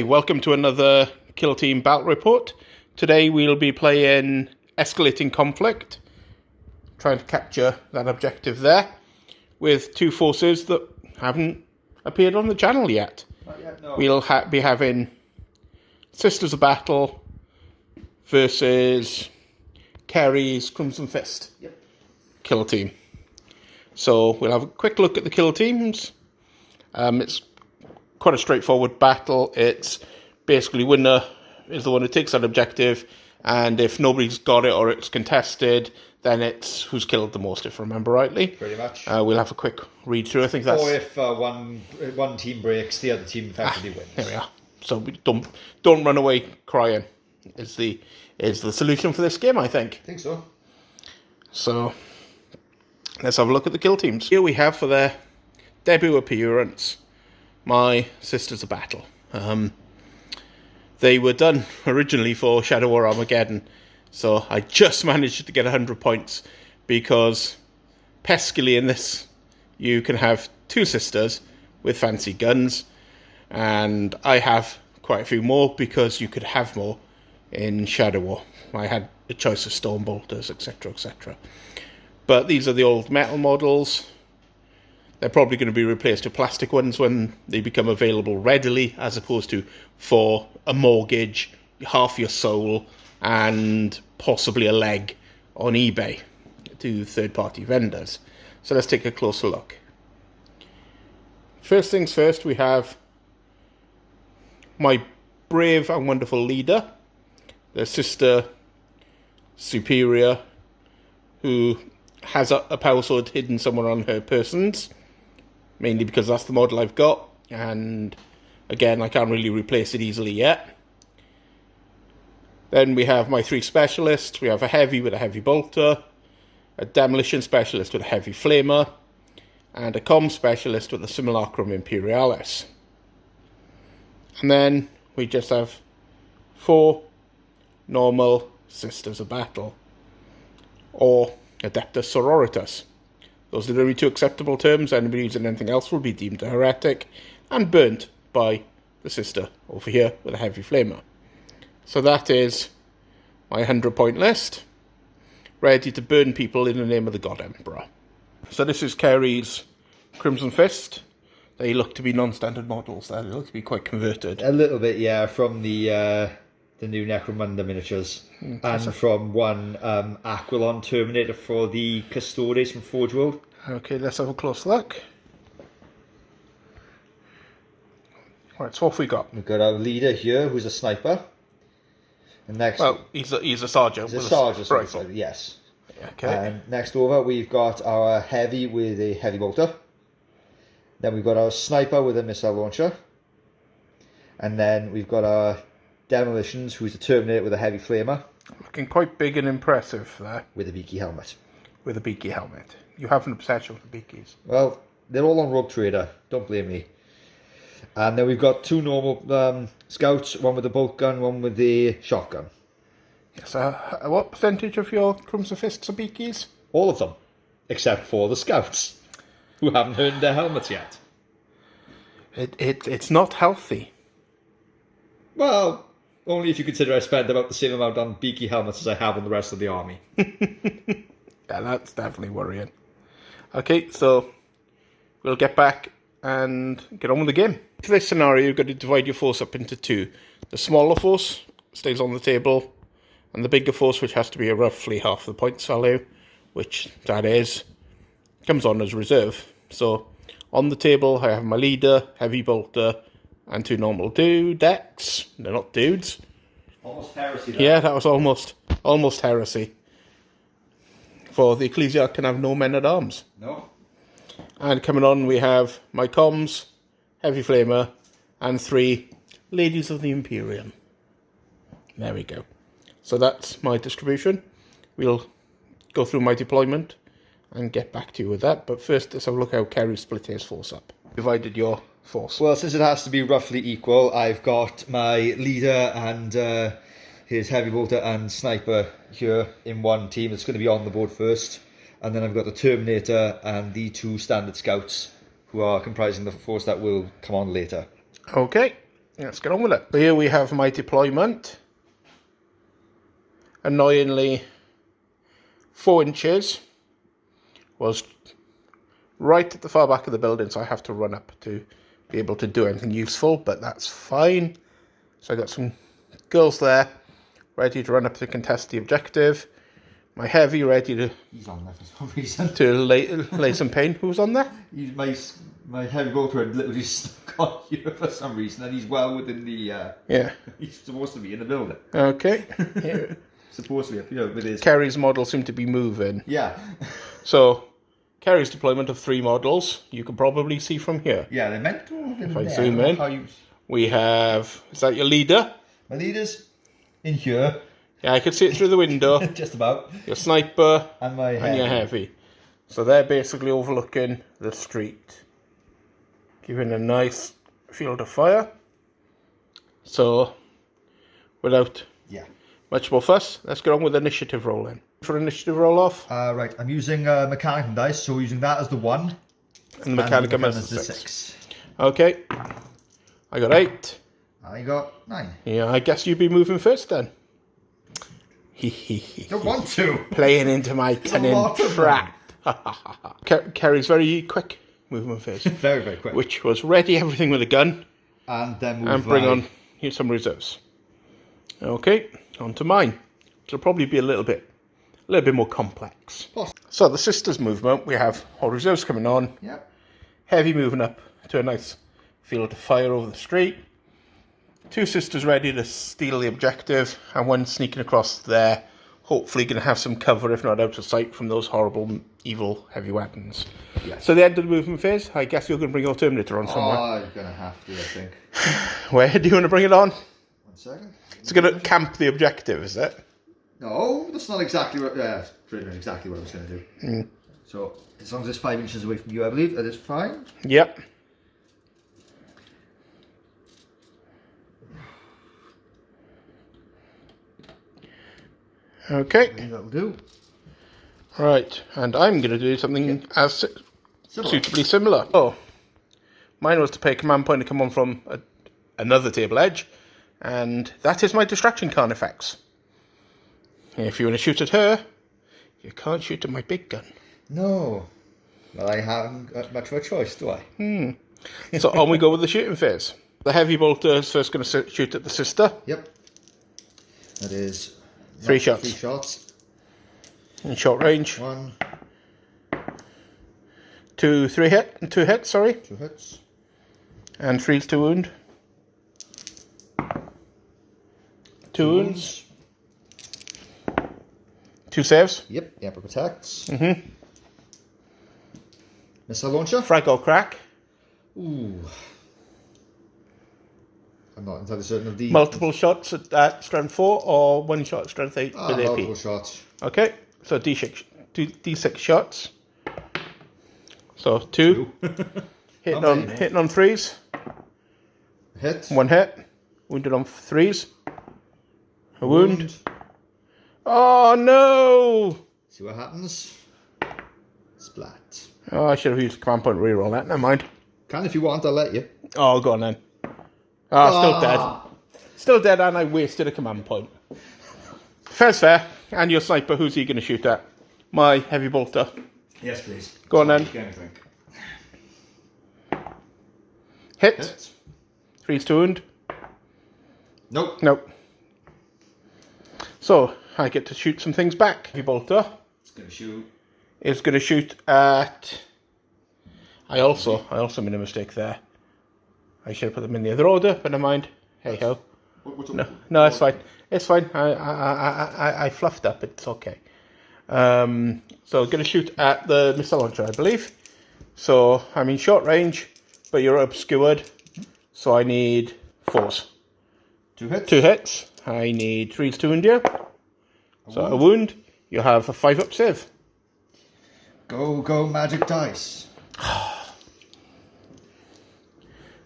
welcome to another Kill Team Battle Report. Today we'll be playing Escalating Conflict, trying to capture that objective there, with two forces that haven't appeared on the channel yet. Not yet, no. We'll be having Sisters of Battle versus Ceri's Crimson Fist Kill Team. So we'll have a quick look at the kill teams. It's quite a straightforward battle. It's basically winner is the one who takes that objective, and if nobody's got it or it's contested, then it's who's killed the most, if I remember rightly. Pretty much. We'll have a quick read through. I think that's. Or if one team breaks, the other team effectively wins. There we are. So we don't run away crying. Is the solution for this game, I think. I think so. So let's have a look at the kill teams. Here we have for their debut appearance my Sisters of Battle. They were done originally for Shadow War Armageddon, so I just managed to get 100 points because peskily in this you can have two sisters with fancy guns, and I have quite a few more because you could have more in Shadow War. I had a choice of storm bolters, etc, etc. But these are the old metal models. They're probably going to be replaced with plastic ones when they become available readily, as opposed to for a mortgage, half your soul, and possibly a leg on eBay to third-party vendors. So let's take a closer look. First things first, we have my brave and wonderful leader, the Sister Superior, who has a power sword hidden somewhere on her persons. Mainly because that's the model I've got, and again, I can't really replace it easily yet. Then we have my three specialists. We have a heavy with a heavy bolter, a demolition specialist with a heavy flamer, and a comm specialist with a Simulacrum Imperialis. And then we just have 4 normal Sisters of Battle, or Adepta Sororitas. Those are the only two acceptable terms. Anybody using anything else will be deemed a heretic and burnt by the sister over here with a heavy flamer. So that is my 100-point list, ready to burn people in the name of the God Emperor. So this is Ceri's Crimson Fist. They look to be non-standard models there. They look to be quite converted. A little bit, yeah, from the new Necromunda miniatures. And from one Aquilon Terminator for the Custodes from Forge World. Okay, let's have a close look. Right, so what have we got? We've got our leader here, who's a sniper. And next, well, he's a sergeant. He's a sergeant rifle. Yes. Okay. And next over, we've got our heavy with a heavy bolter. Then we've got our sniper with a missile launcher. And then we've got our Demolitions, who's a Terminator with a heavy flamer. Looking quite big and impressive there. With a beaky helmet. With a beaky helmet. You have an obsession with beakies. Well, they're all on Rogue Trader. Don't blame me. And then we've got 2 normal scouts, one with a Boltgun, one with the shotgun. Yes, what percentage of your Crimson Fists are beakies? All of them. Except for the scouts, who haven't earned their helmets yet. It's not healthy. Well, only if you consider I spent about the same amount on beaky helmets as I have on the rest of the army. Yeah, that's definitely worrying. Okay, so we'll get back and get on with the game. For this scenario, you've got to divide your force up into 2. The smaller force stays on the table, and the bigger force, which has to be roughly half the points value, which that is, comes on as reserve. So on the table, I have my leader, heavy bolter, and 2 normal decks. They're not dudes. Almost heresy. Though. Yeah, that was almost heresy. For the Ecclesiarch can have no men-at-arms. No. And coming on, we have my comms, heavy flamer, and 3 ladies of the Imperium. There we go. So that's my distribution. We'll go through my deployment and get back to you with that. But first, let's have a look how Ceri split his force up. Divided your force. Well, since it has to be roughly equal, I've got my leader and his heavy bolter and sniper here in one team. It's going to be on the board first. And then I've got the Terminator and the 2 standard scouts who are comprising the force that will come on later. Okay, let's get on with it. So here we have my deployment. Annoyingly, 4 inches was right at the far back of the building, so I have to run up to be able to do anything useful, but that's fine. So I got some girls there, ready to run up to contest the objective. My heavy ready to... He's on there for some reason. To lay some pain. Who's on there? My heavy bolter had literally stuck on you for some reason, and he's well within the... Yeah. He's supposed to be in the building. Okay. Yeah. Supposed to be, with his... Ceri's model seemed to be moving. Yeah. So, Ceri's deployment of 3 models, you can probably see from here. Yeah, they're meant to have been If I there. zoom in, we have... Is that your leader? My leader's in here. Yeah, I can see it through the window. Just about. Your sniper And my heavy. and your heavy. So they're basically overlooking the street, giving a nice field of fire. So, without much more fuss, let's get on with initiative rolling. For initiative roll off. Right, I'm using Mechanicum dice, so we're using that as the 1. And the Mechanicum as the 6. 6. Okay. I got 8. I got 9. Yeah, I guess you'd be moving first then. Don't want to. Playing into my cunning trap. Ceri's very quick movement phase. Very, very quick. Which was ready everything with a gun. And then move and bring on here's some reserves. Okay, on to mine. It'll probably be a little bit more complex. So the sisters movement, we have all reserves coming on. Yep. Heavy moving up to a nice field of fire over the street. 2 sisters ready to steal the objective, and 1 sneaking across there, hopefully going to have some cover, if not out of sight, from those horrible, evil heavy weapons. Yes. So the end of the movement phase, I guess you're going to bring your Terminator on somewhere. Oh, you're going to have to, I think. Where do you want to bring it on? 1 second. It's going to camp the objective, is it? No, that's not exactly what... Yeah, it's pretty much exactly what I was going to do. Mm. So, as long as it's 5 inches away from you, I believe, that is fine. Yep. Okay. That'll do. Right, and I'm going to do something suitably similar. Oh, mine was to pay a command point to come on from another table edge, and that is my distraction card effects. If you want to shoot at her, you can't shoot at my big gun. No. Well, I haven't got much of a choice, do I? So on we go with the shooting phase. The heavy bolter is first going to shoot at the sister. Yep. That is... 3 shots. 3 shots. In short range. 1. 2 hits, sorry. 2 hits. And 3's to wound. 2 wounds. 2 saves. Yep, the Emperor protects. Mm-hmm. Missile launcher. Frag or crack. Ooh. I'm not entirely certain of the... Multiple shots at strength 4 or 1 shot at strength 8 with AP. Multiple shots. Okay, so D6 shots. So 2. hitting on 3s. Hit. 1 hit. Wounded on 3s. A wound. Oh no! See what happens. Splat. Oh, I should have used command point reroll that. Never mind. Can if you want, I'll let you. Oh, go on then. Oh, still dead. Still dead, and I wasted a command point. Fair's fair. And your sniper, who's he going to shoot at? My heavy bolter. Yes, please. Go on then. Hit. 3's to wound. Nope. Nope. So, I get to shoot some things back. Heavy bolter. It's going to shoot. Is going to shoot at... I also made a mistake there. I should have put them in the other order, but never mind. Hey ho. No, it's fine. It's fine. I fluffed up. It's okay. So going to shoot at the missile launcher, I believe. So I'm in short range, but you're obscured. So I need 4s. 2 hits. 2 hits. I need 3s to wound you. So a wound. You have a 5-up save. Go magic dice.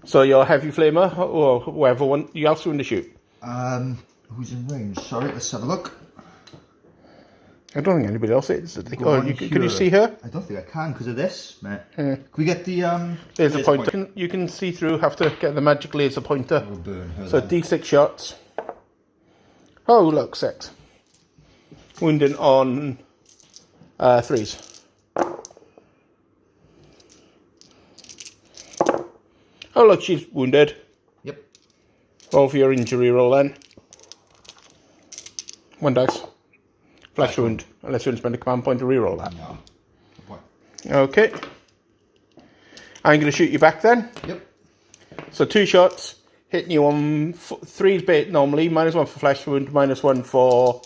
So your heavy flamer, or whoever one, you also want to shoot. Who's in range? Sorry, let's have a look. I don't think anybody else is. Can you here. see her? I don't think I can because of this, mate. Can we get the Laser pointer. You can see through. Have to get the magic laser pointer. We'll burn her So then. D6 shots. Oh look, 6. Wounding on 3s. Oh look, she's wounded. Yep. Roll for your injury roll then. 1 dice. Flesh wound. Unless you want to spend a command point to reroll that. No. What? Okay. I'm going to shoot you back then. Yep. So 2 shots. Hitting you on 3's bait normally. -1 for flesh wound. -1 for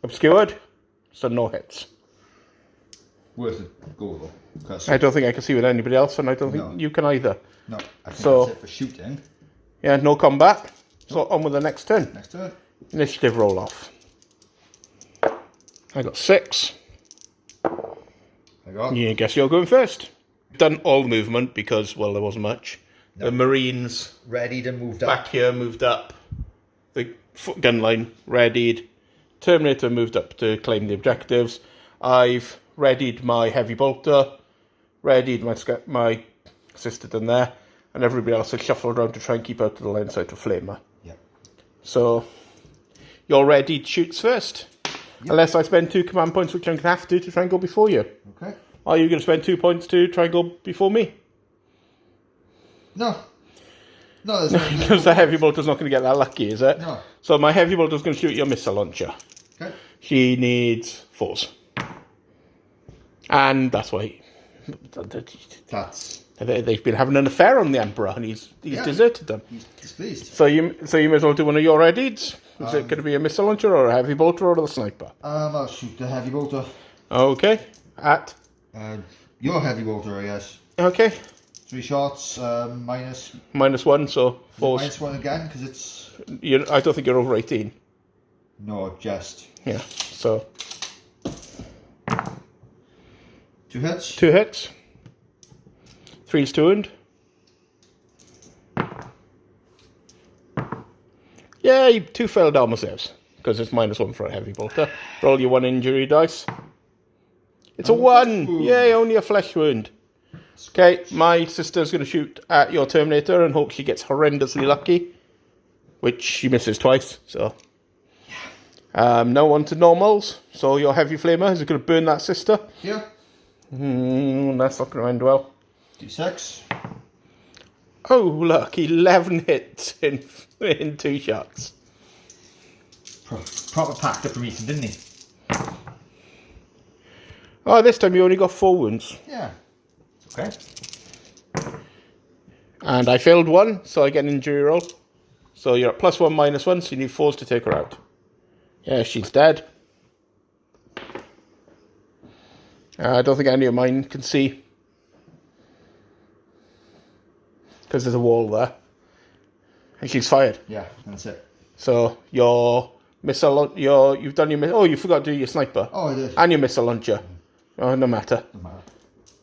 obscured. So no hits. Where's the goal though? 'Cause- I don't think I can see with anybody else, and I don't think No. you can either. No, I think So- that's it for shooting. Yeah, no combat. So on with the next turn. Next turn. Initiative roll off. I got 6. I got. Yeah, I guess you're going first. Done all the movement because, well, there wasn't much. The Marines Ready to move up. back here moved up. The gun line readied. Terminator moved up to claim the objectives. I've readied my heavy bolter. Readied my sister done there. And everybody else has shuffled around to try and keep out of the line sight of Flamer. Yep. So, you're ready to shoot first. Yep. Unless I spend 2 command points, which I'm going to have to try and go before you. Okay. Are you going to spend 2 points to try and go before me? No. No, there's no. Because the heavy bolter's not going to get that lucky, is it? No. So my heavy bolter's going to shoot your missile launcher. Okay. She needs 4s. And that's why That's. they've been having an affair on the Emperor, and he's deserted them. He's displeased. So you may as well do one of your readies. Is it going to be a missile launcher or a heavy bolter or the sniper? I'll shoot the heavy bolter. Okay. At? Your heavy bolter, I guess. Okay. 3 shots, minus. -1, so 4s. -1 again, because it's. I don't think you're over 18. No, just. Yeah, so 2 hits. 2 hits. 3's to wound. Yay, 2 failed armor saves. Because it's -1 for a heavy bolter. Roll your 1 injury dice. It's a 1! Yay, only a flesh wound. Okay, my sister's going to shoot at your Terminator and hope she gets horrendously lucky. Which she misses twice, so. Now on to normals. So your heavy flamer, is it going to burn that sister? Yeah. That's not going to end well. D6. Oh, look, 11 hits in 2 shots. Proper packed up from Ethan, didn't he? Oh, this time you only got 4 wounds. Yeah. Okay. And I failed 1, so I get an injury roll. So you're at +1, -1, so you need 4s to take her out. Yeah, she's dead. I don't think any of mine can see. Because there's a wall there. And she's fired. Yeah, that's it. So your missile, you've done your, you forgot to do your sniper. Oh, I did. And your missile launcher. Oh, no matter. Doesn't matter.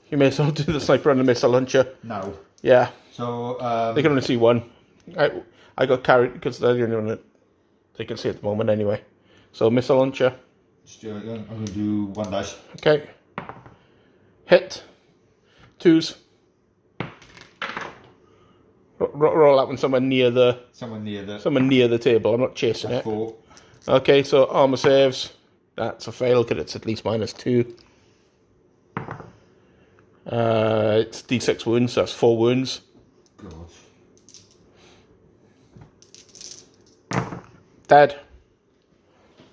You may as well do the sniper and the missile launcher. No. Yeah. So, They can only see 1. I got carried because they're the only one that they can see at the moment anyway. So missile launcher. I'm going to do 1 dice. Okay. Hit. 2s. Roll that one somewhere near the table. I'm not chasing it. 4. Okay, so armor saves. That's a fail because it's at least -2. It's D6 wounds, so that's 4 wounds. God. Dead.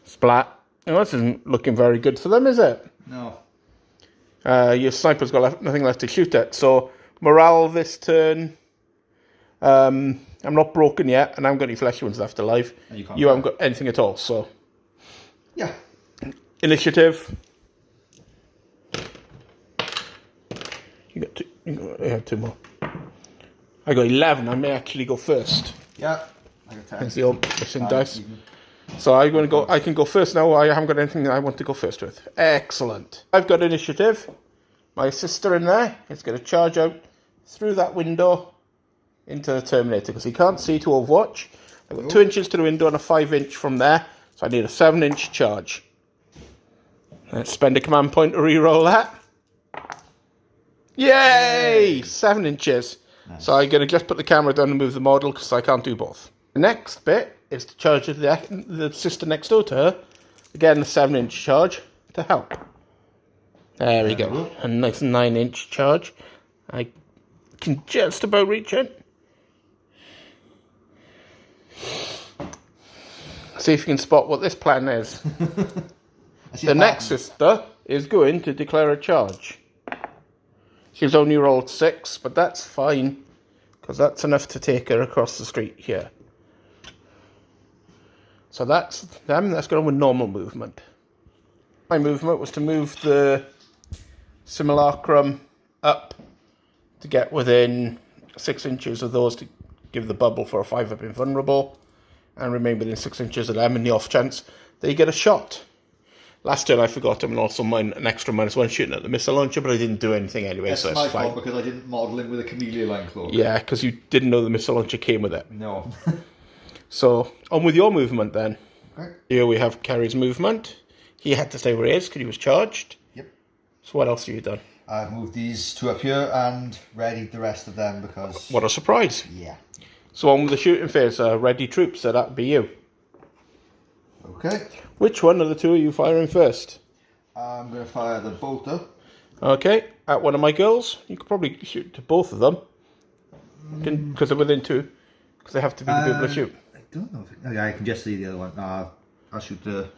Splat. Oh, this isn't looking very good for them, is it? No. Your sniper's got nothing left to shoot at. So morale this turn. I'm not broken yet, and I haven't got any flesh wounds left alive. You haven't got anything at all. So Yeah. initiative. You got 2. You have 2 more. I got 11. I may actually go first. Yeah. I got 10. That's the old missing dice. So I'm going to go. I can go first now. I haven't got anything that I want to go first with. Excellent. I've got initiative. My sister in there is going to charge out through that window into the Terminator because he can't see to Overwatch. I've got 2 inches to the window and a 5 inch from there. So I need a 7 inch charge. Let's spend a command point to reroll that. Yay! 7 inches. Nice. So I'm going to just put the camera down and move the model because I can't do both. The next bit is to charge the sister next door to her. Again, the 7-inch charge to help. There we go. A nice 9-inch charge. I can just about reach it. See if you can spot what this plan is. The next sister is going to declare a charge. She's only rolled 6, but that's fine, because that's enough to take her across the street here. So that's them. Let's go on with normal movement. My movement was to move the Simulacrum up to get within 6 inches of those to give the bubble for a 5-up invulnerable, and remain within 6 inches of them in the off chance they get a shot. Last turn I forgot them and also an extra -1 shooting at the missile launcher, but I didn't do anything anyway, That's so it's my fine. fault because I didn't model him with a chameleon line cloak. Yeah, because you didn't know the missile launcher came with it. No. So, on with your movement then. Okay. Here we have Ceri's movement. He had to stay where he is because he was charged. Yep. So what else have you done? I've moved these 2 up here and readied the rest of them because... What a surprise. Yeah. So on with the shooting phase, ready troops, so that'd be you. Okay. Which one of the two are you firing first? I'm going to fire the bolter. Okay, at one of my girls. You could probably shoot to both of them. Because they're within 2. Because they have to be the people to shoot. I don't know if okay, I can just see the other one. I'll shoot the...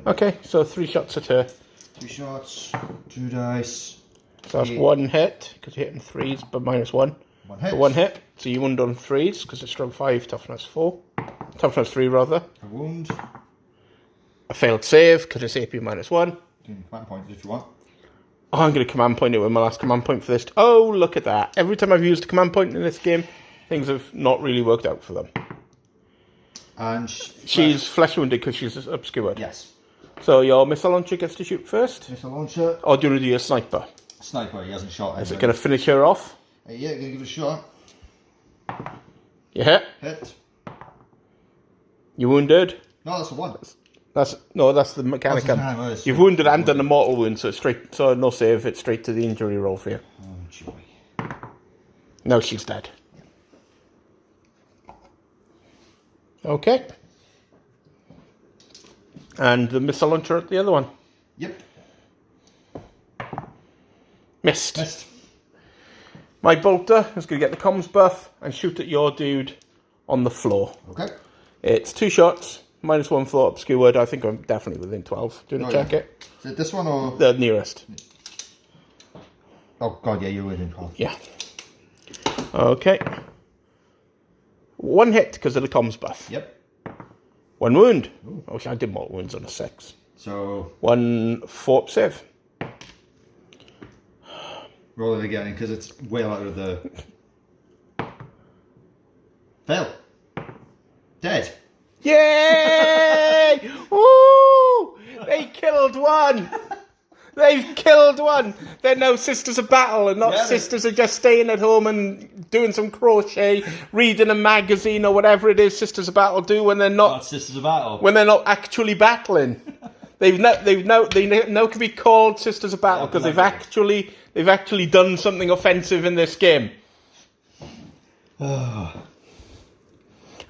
Okay, so 3 shots at her. 2 shots, 2 dice. So that's 1 hit, because you're hitting 3s, but -1. 1 hit. So 1 hit. So you wound on 3s, because it's strength 5, toughness 4. Toughness 3, rather. A wound. A failed save, because it's AP -1. You can command point if you want. Oh, I'm going to command point it with my last command point for this. Oh, look at that. Every time I've used a command point in this game, things have not really worked out for them. And she's flesh wounded because she's obscured. Yes. So your missile launcher gets to shoot first? Missile launcher. Or do you want to do your sniper? Sniper, he hasn't shot. Is it going to finish her off? Yeah, going to give it a shot. You hit? Hit. You wounded? No, that's a 1. That's the mechanicum. You've Oh, wounded and done a mortal wound, so it's straight. So no save. It's straight to the injury roll for you. Oh joy! No, she's dead. Okay. And the missile launcher at the other one. Yep. Missed. Missed. My bolter is going to get the comms buff and shoot at your dude on the floor. Okay. It's 2 shots. -1 floor obscured. I think I'm definitely within 12. Do you want to check it? Is it this one or the nearest? Oh god, yeah, you're within 12. Yeah. Okay. 1 hit because of the comms buff. Yep. 1 wound. Ooh. I wish I did more wounds on a 6. So 1 4-up save. roll it again because it's well out of the. Fail. Dead. Yay! Woo! They killed 1. They've killed 1. They're now sisters of battle, and not sisters are just staying at home and doing some crochet, reading a magazine or whatever it is sisters of battle do when they're not sisters of battle. when they're not actually battling. They now can be called sisters of battle because they've actually done something offensive in this game.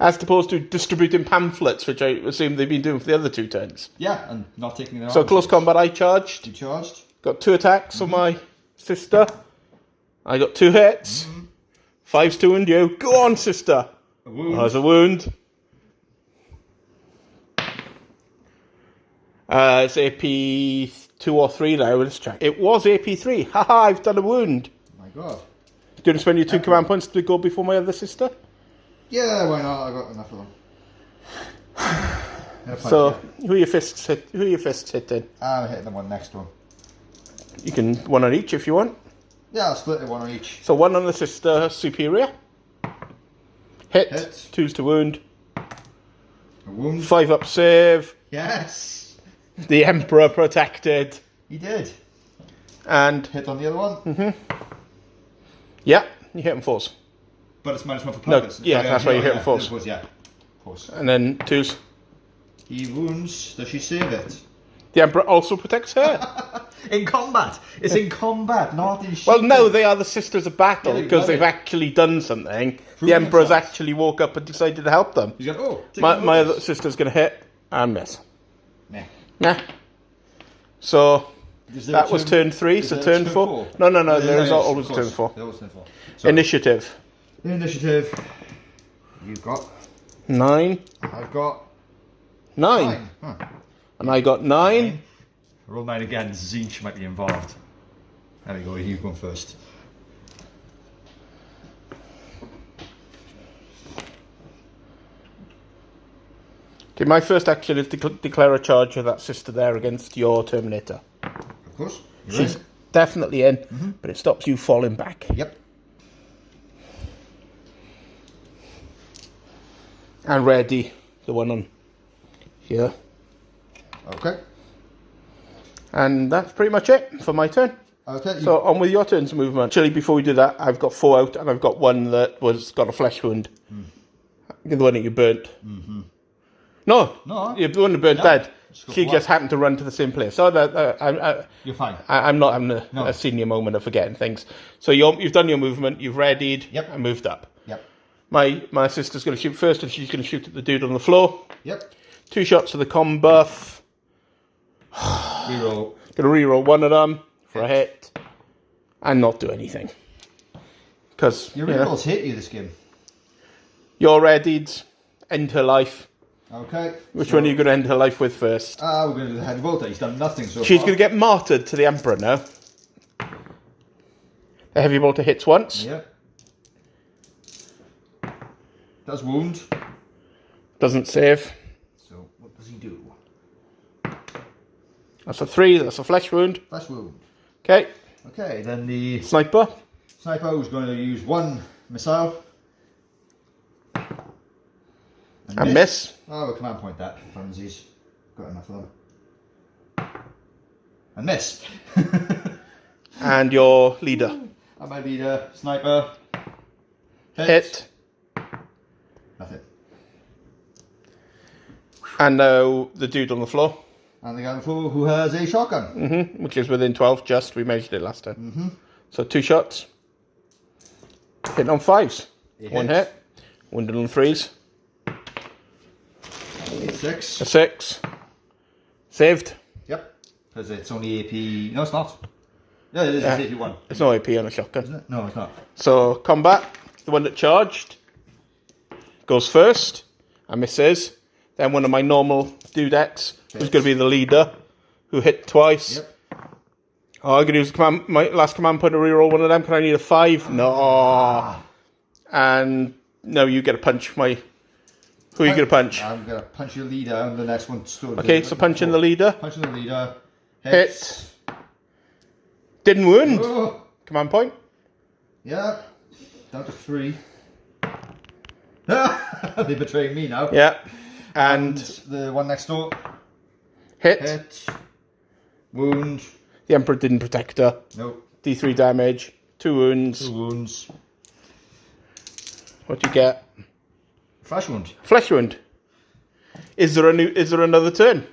As opposed to distributing pamphlets, which I assume they've been doing for the other 2 turns. Yeah, and not taking their. So close combat, I charged. You charged. Got 2 attacks on my sister. I got 2 hits. 5's to wound you. Go on, sister. A wound. There's a wound. It's AP 2 or 3 now. Let's check. It was AP 3. Haha, I've done a wound. Oh my god. Do you want to spend your 2 command points to go before my other sister? Yeah, why not? I got enough of them. So, who are your fists hitting? I'm hitting the one next one. You can 1 on each if you want. Yeah, I'll split it 1 on each. So 1 on the sister superior. Hit. 2's to wound. A wound. 5-up save. Yes. The Emperor protected. He did. And hit on the other one. Yeah, you hit him 4s. But it's -1 for purpose. No, yeah, that's why you hit him 4s. Yeah, of course. And then 2s. He wounds. Does she save it? The Emperor also protects her. In combat. It's in combat, not in Well, no, they are the Sisters of Battle Yeah, because love they've it. actually done something. Prove The Emperor's themselves. actually woke up and decided to help them. He's going, oh, take My a look. other sister's going to hit and miss. Nah. Nah. So Is there that a was turn 3, is so there a turn 4. No, there is always of turn course. 4. There was turn 4. So, Initiative. initiative. You've got. 9. I've got 9. Huh. And I got 9. Roll 9 again. Zinch might be involved. There we go. You're going first. Okay, my first action is to declare a charge with that sister there against your Terminator. Of course. You're She's in. definitely in, but it stops you falling back. Yep. And ready, the one on here. Okay. And that's pretty much it for my turn. Okay. So on with your turn's movement. Actually, before we do that, I've got 4 out, and I've got 1 that got a flesh wound. The one that you burnt. No, No. the one that burnt Yeah. dead. Just go She for just one. happened to run to the same place. So You're fine. I'm not having No. a senior moment of forgetting things. So you've done your movement, you've readied, Yep. and moved up. Yep. My sister's going to shoot first, and she's going to shoot at the dude on the floor. Yep. 2 shots of the com buff. Reroll. Going to reroll 1 of them for a hit, and not do anything. Because Your rerolls hit you this game. you're readied, end her life. Okay. Which one are you going to end her life with first? We're going to do the heavy bolter. He's done nothing so She's far. going to get martyred to the Emperor now. The heavy bolter hits once. Yep. Does wound. Doesn't save. So what does he do? That's a 3. That's a flesh wound. Flash wound. Okay. Okay, then the Sniper. sniper was going to use 1 missile. And miss. Oh, we'll command point that. Frenzies. Got enough of them. And miss. And your leader. And my leader, sniper. Hit. Nothing. And now the dude on the floor. And the guy on the floor who has a shotgun. Which is within 12, just. We measured it last time. So 2 shots. Hit on 5s. It 1 hits. hit. Wounded on 3s. 6. A 6. Saved. Yep. Because it's only AP. No, it's not. Yeah, it is. Yeah. It's AP 1. There's no AP on a shotgun. Isn't it? No, it's not. So combat. The one that charged goes first and misses. Then one of my normal dudettes, who's going to be the leader, who hit twice. Yep. Oh, I'm going to use my last command point to reroll 1 of them. Can I need a 5? No. And no, you get a punch. Who are you going to punch? I'm going to punch your leader and the next one stood. Okay, so punching the leader. Punching the leader. Hit. Didn't wound. Oh, Command point. yeah. Down to 3. They betraying me now. Yeah. And And the one next door. hit. Hit. Wound. The Emperor didn't protect her. Nope. D3 damage. 2 wounds. 2 wounds. What do you get? Flash wound. Flesh wound. Is there another turn?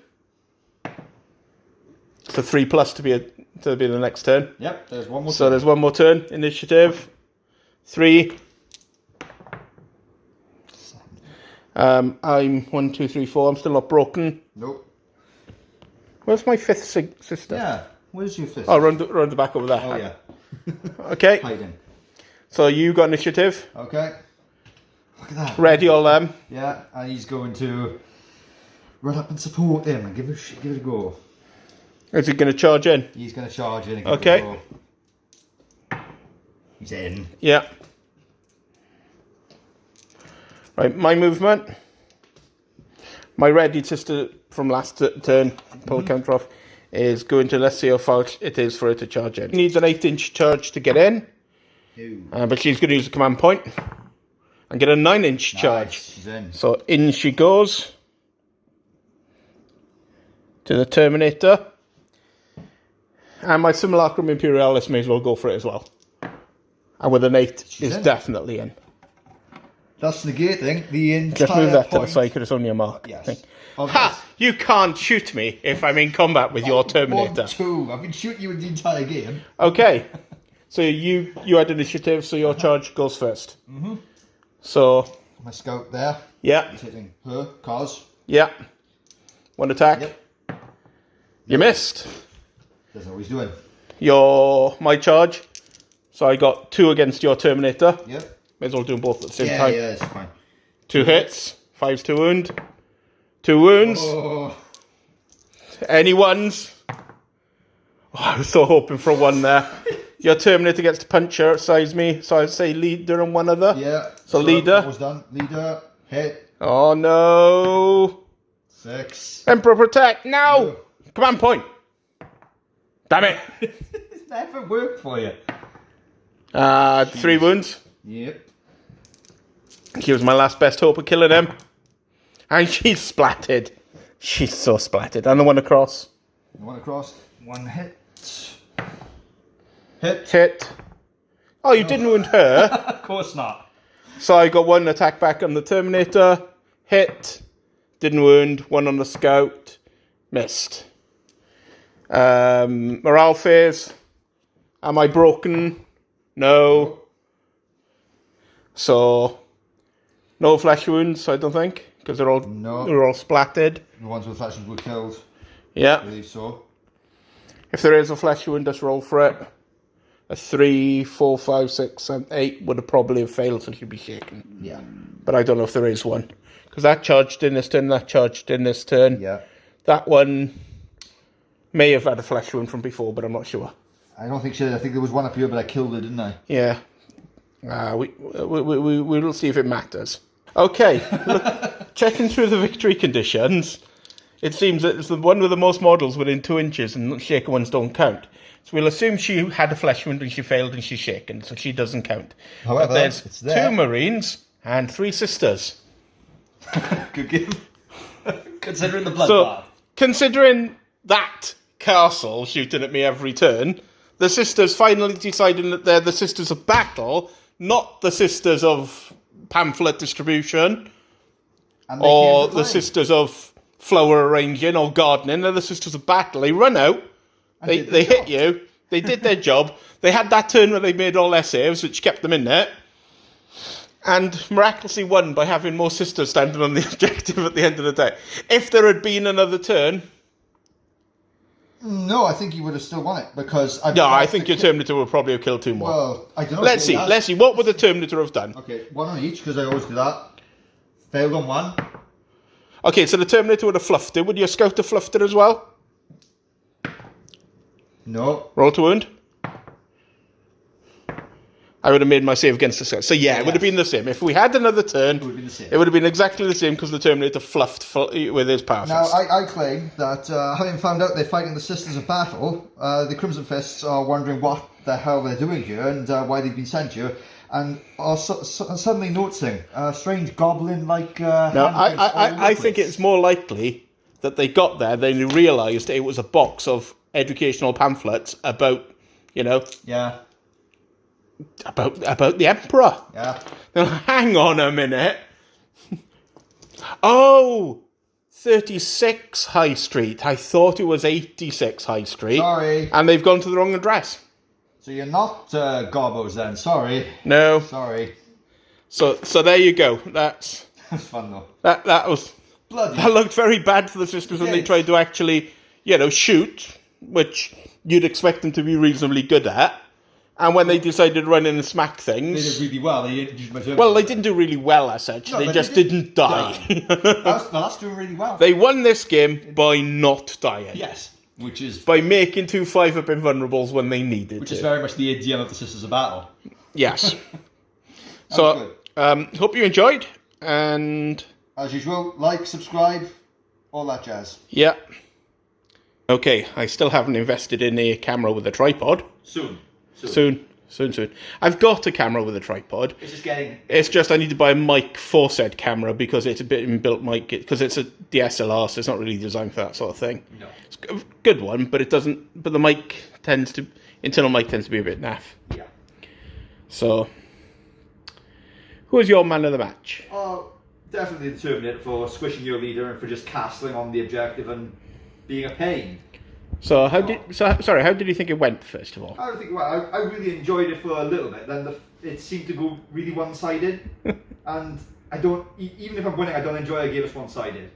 So 3+ to be the next turn. Yep, there's one more. So there's 1 more turn. Initiative. 3. I'm 1, 2, 3, 4. I'm still not broken. Nope. Where's my 5th sister? Yeah. Where's your fist? Oh, round the back over there. Oh, yeah. Okay. Hiding. So you got initiative. Okay. Look at that. Ready all them. Yeah, and he's going to run up and support him and give it a go. Is he going to charge in? He's going to charge in and give Okay. it a go. He's in. Yeah. Right, my movement. My ready sister from last turn, pull counter off, is going to, let's see how far it is for her to charge in. Needs an 8-inch charge to get in, but she's going to use a command point and get a 9-inch charge. Nice, she's in. So in she goes to the Terminator. And my Simulacrum Imperialis may as well go for it as well. And with an 8 She's is in. definitely in. That's negating the entire Just move that to the point. side because it's only a mark. Yes. Ha! You can't shoot me if I'm in combat with your Terminator. 1, 2. I've been shooting you in the entire game. Okay. So you had initiative, so your charge goes first. Mm-hmm. So... My scout there. Yeah. He's hitting her, cause. Yeah. One attack. Yep. You missed. Doesn't know what he's doing. My charge. So I got 2 against your Terminator. Yep. May as well do them both at the same time. Yeah, it's fine. 2 hits. 5's to wound. 2 wounds. Oh. Any ones? Oh, I was so hoping for a 1 there. Your Terminator gets to punch her, size me. So I'd say leader and one other. Yeah. So leader. That was done. Leader. Hit. Oh no. 6. Emperor protect. No. Command point. Damn it. It's never worked for you. 3 wounds. Yep. He was my last best hope of killing him. And she's splattered. She's so splattered. And the one across. One across. 1 hit. Hit. Hit. Oh, you didn't wound her. Of course not. So I got 1 attack back on the Terminator. Hit. Didn't wound. 1 on the Scout. Missed. Morale phase. Am I broken? No. So, no flesh wounds, I don't think. Because they're all splattered. The ones with flashes were killed. Yeah. I believe so. If there is a flesh wound, just roll for it. A 3, 4, 5, 6, 7, 8 would have probably failed, so she'd be shaken. Yeah. But I don't know if there is one. Because that charged in this turn, that charged in this turn. Yeah. That one may have had a flesh wound from before, but I'm not sure. I don't think she did. I think there was one up here, but I killed it, didn't I? Yeah. We will see if it matters. Okay. Look, checking through the victory conditions, it seems that it's the one with the most models within 2 inches and shaken ones don't count. So we'll assume she had a flesh wound and she failed and she's shaken, so she doesn't count. However, but there's it's there. 2 Marines and 3 sisters. Good game. Considering the bloodbath. So, considering that castle shooting at me every turn, the sisters finally deciding that they're the sisters of battle, not the sisters of pamphlet distribution, or the sisters of flower arranging or gardening. They're the sisters of battle. They run out, they hit you, they did their job, they had that turn where they made all their saves, which kept them in there, and miraculously won by having more sisters standing on the objective at the end of the day. If there had been another turn... No, I think you would have still won it, because... I think your Terminator would probably have killed 2 more. Well, I don't know. Let's see, what would the Terminator have done? Okay, 1 on each, because I always do that. Failed on 1. Okay, so the Terminator would have fluffed it. Would your Scout have fluffed it as well? No. Roll to wound. I would have made my save against the Scout. So yeah, it would have been the same. If we had another turn, it would have been the same. It would have been exactly the same because the Terminator fluffed with his power Now, fist. I claim that having found out they're fighting the Sisters of Battle, the Crimson Fists are wondering what the hell they're doing here and why they've been sent here, and are suddenly noticing strange goblin-like... Now, I think it's more likely that they got there, they realised it was a box of educational pamphlets about, Yeah. About the Emperor. Yeah. Now, hang on a minute. Oh, 36 High Street. I thought it was 86 High Street. Sorry. And they've gone to the wrong address. So you're not Garbos then, sorry. No. Sorry. So there you go. That's fun though. That was... Bloody. That looked very bad for the sisters when they tried to actually, shoot, which you'd expect them to be reasonably good at. And when they decided to run in and smack things... They did really well. They didn't do really well as such. No, they just didn't die. That's doing really well. They won this game by not dying. Yes. Which is... By making 2 5-up invulnerables when they needed to. Which is very much the ideal of the Sisters of Battle. Yes. So, hope you enjoyed. And... As usual, like, subscribe, all that jazz. Yeah. Okay, I still haven't invested in a camera with a tripod. Soon. I've got a camera with a tripod. It's just I need to buy a mic for said camera because it's a bit inbuilt mic, because it's a DSLR, so it's not really designed for that sort of thing. No. It's a good one, but it doesn't. But the internal mic tends to be a bit naff. Yeah. So Who was your man of the match? Oh, definitely the Terminator for squishing your leader and for just castling on the objective and being a pain. So how did you think it went, first of all? I don't think, well, I really enjoyed it for a little bit, then it seemed to go really one-sided, and I don't, even if I'm winning, I don't enjoy a game that's one-sided.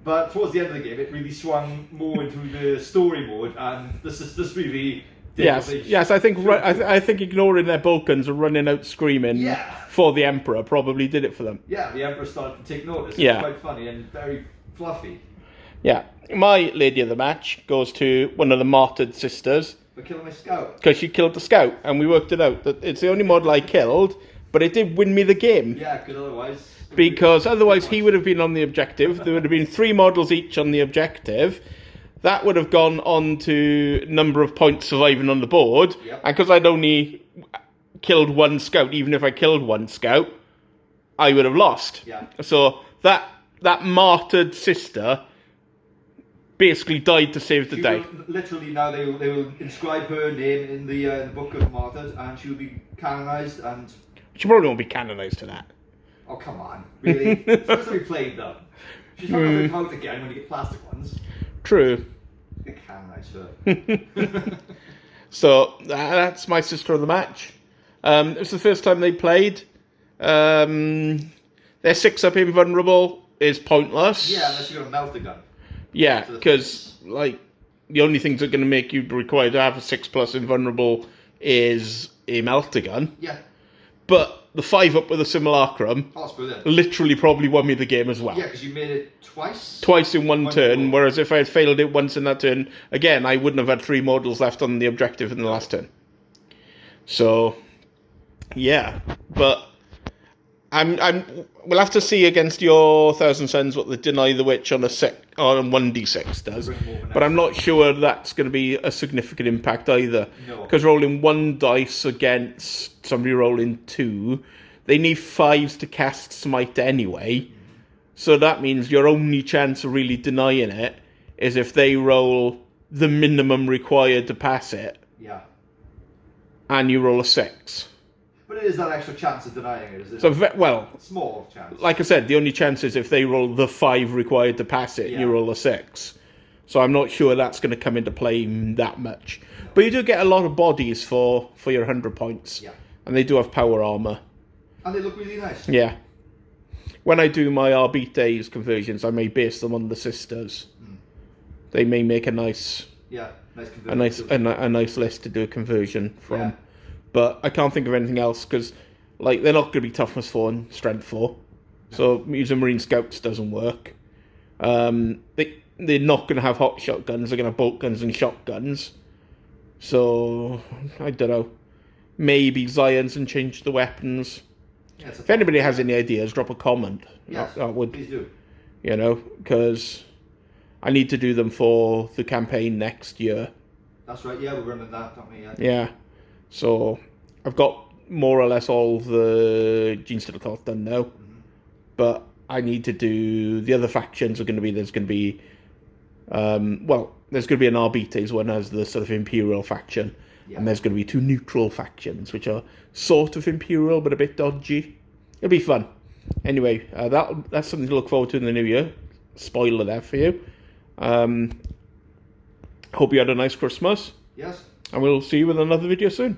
But towards the end of the game, it really swung more into the story mode, and this really... Yes. I think ignoring their Boltguns and running out screaming for the Emperor probably did it for them. Yeah, the Emperor started to take notice. Yeah. It's quite funny and very fluffy. Yeah. My lady of the match goes to one of the martyred sisters. For killing my scout. Because she killed the scout, and we worked it out that it's the only model I killed, but it did win me the game. Yeah, because otherwise... Because otherwise he would have been on the objective. There would have been 3 models each on the objective. That would have gone on to number of points surviving on the board. Yep. And because I'd only killed 1 scout, even if I killed 1 scout, I would have lost. Yeah. So that martyred sister basically died to save the day. Literally now they will inscribe her name in the Book of Martyrs, and she will be canonised, and... She probably won't be canonised to that. Oh, come on. Really? She's supposed to be played, though. She's not going to come out again when you get plastic ones. True. You canonise her. So, that's my sister of the match. It was the first time they played. Their 6-up invulnerable is pointless. Yeah, unless you're going to melt a gun. Yeah, because, like, the only things that are going to make you require to have a 6+ invulnerable is a melter gun. Yeah. But the 5-up with a Simulacrum literally probably won me the game as well. Yeah, because you made it twice? Twice in one turn, whereas if I had failed it once in that turn, again, I wouldn't have had 3 models left on the objective in the last turn. So, yeah. But we'll have to see against your Thousand Suns what the Deny the Witch on a 1d6 does. But I'm not sure that's going to be a significant impact either. Because rolling 1 dice against somebody rolling 2, they need 5s to cast Smite anyway. So that means your only chance of really denying it is if they roll the minimum required to pass it. Yeah. And you roll a 6. But it is that extra chance of denying it, is it? So, well... Small chance. Like I said, the only chance is if they roll the 5 required to pass it, you roll a 6. So I'm not sure that's going to come into play that much. No. But you do get a lot of bodies for your 100 points. Yeah. And they do have power armour. And they look really nice. Yeah. When I do my Arbites conversions, I may base them on the sisters. Mm. They may make a nice... Yeah, nice conversion. A nice list to do a conversion from. Yeah. But I can't think of anything else because, like, they're not going to be toughness 4 and strength 4. So using Marine Scouts doesn't work. They're not going to have hot shotguns. They're going to have bolt guns and shotguns. So, I don't know. Maybe Zions and change the weapons. Yeah, if anybody has any ideas, drop a comment. Yes, that would, please do. You know, because I need to do them for the campaign next year. That's right, yeah, we're running that, don't we? Yeah. So, I've got more or less all the Genes to the Cloth done now. Mm-hmm. But I need to do... The other factions are going to be... There's going to be... there's going to be an Arbites one as the sort of Imperial faction. Yeah. And there's going to be 2 neutral factions, which are sort of Imperial, but a bit dodgy. It'll be fun. Anyway, that's something to look forward to in the new year. Spoiler there for you. Hope you had a nice Christmas. Yes. And we'll see you with another video soon.